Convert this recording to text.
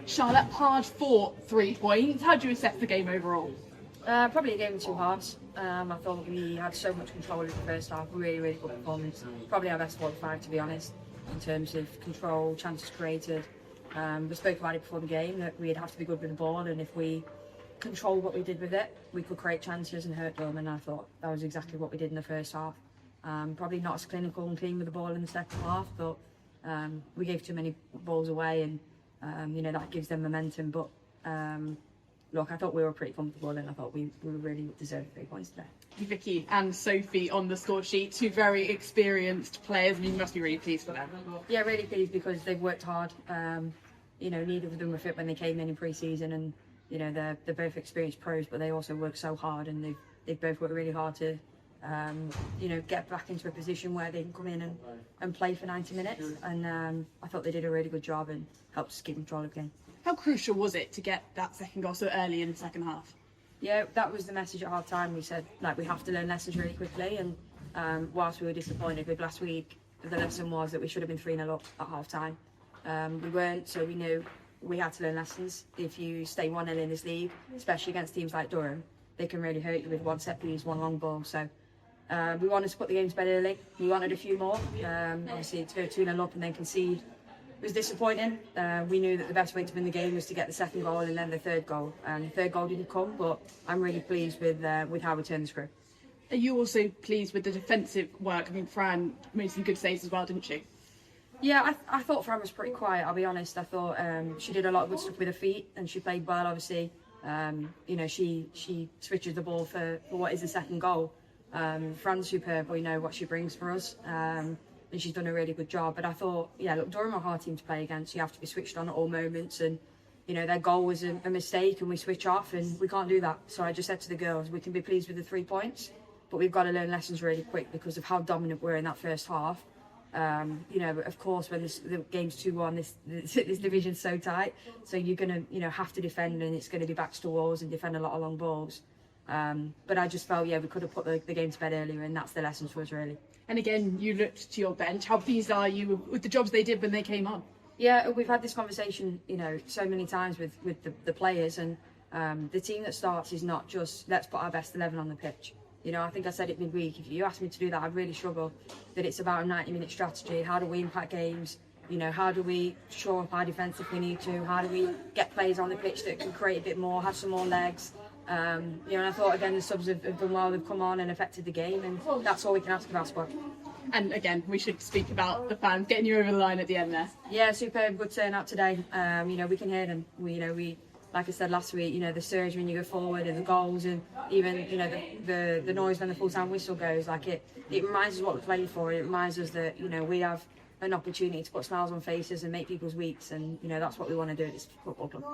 Charlotte, hard fought 3 points. How do you assess the game overall? Probably a game of two halves. I thought we had so much control in the first half. Really, really good performance. Probably our best 45, to be honest, in terms of control, chances created. We spoke about it before the game that we'd have to be good with the ball, and if we controlled what we did with it, we could create chances and hurt them. And I thought that was exactly what we did in the first half. Probably not as clinical and clean with the ball in the second half, but we gave too many balls away, and that gives them momentum. But look, I thought we were pretty comfortable, and I thought we really deserved 3 points today. Vicky and Sophie on the score sheet, two very experienced players. I mean, you must be really pleased for them. Yeah, really pleased because they've worked hard. Neither of them were fit when they came in pre-season, and they're both experienced pros, but they also work so hard, and they've both worked really hard to get back into a position where they can come in and play for 90 minutes. And I thought they did a really good job and helped us keep control of the game. How crucial was it to get that second goal so early in the second half? Yeah, that was the message at half time. We said we have to learn lessons really quickly, and whilst we were disappointed with last week, the lesson was that we should have been 3-0 up at half time. We weren't, so we knew we had to learn lessons. If you stay 1-0 in this league, especially against teams like Durham, they can really hurt you with one set piece, one long ball. So we wanted to put the game to bed early. We wanted a few more. Obviously, to go 2-0 up and then concede was disappointing. We knew that the best way to win the game was to get the second goal and then the third goal. The third goal didn't come, but I'm really pleased with how we turned the screw. Are you also pleased with the defensive work? I mean, Fran made some good saves as well, didn't she? Yeah, I thought Fran was pretty quiet, I'll be honest. I thought she did a lot of good stuff with her feet, and she played well, obviously. She switches the ball for what is the second goal. Fran's superb, we know what she brings for us. And she's done a really good job. But I thought, Durham are a hard team to play against. You have to be switched on at all moments, and their goal was a mistake, and we switch off, and we can't do that. So I just said to the girls, we can be pleased with the 3 points, but we've got to learn lessons really quick because of how dominant we were in that first half. Of course, when the game's 2-1, this division's so tight, so you're gonna have to defend, and it's going to be backs to walls and defend a lot of long balls. But I just felt we could have put the game to bed earlier, and that's the lessons for us really. And again, you looked to your bench. How pleased are you with the jobs they did when they came on? Yeah, we've had this conversation, so many times with the players, and the team that starts is not just let's put our best 11 on the pitch. I think I said it midweek. If you asked me to do that, I'd really struggle. That it's about a 90-minute strategy. How do we impact games? How do we shore up our defence if we need to? How do we get players on the pitch that can create a bit more, have some more legs? And I thought again the subs have done well. They've come on and affected the game, and that's all we can ask of our squad. And again, we should speak about the fans getting you over the line at the end there. Yeah, superb, good turnout today. We can hear them. We like I said last week, the surge when you go forward and the goals, and even the noise when the full-time whistle goes. It reminds us what we're playing for. It reminds us that we have an opportunity to put smiles on faces and make people's weeks, and that's what we want to do at this football club.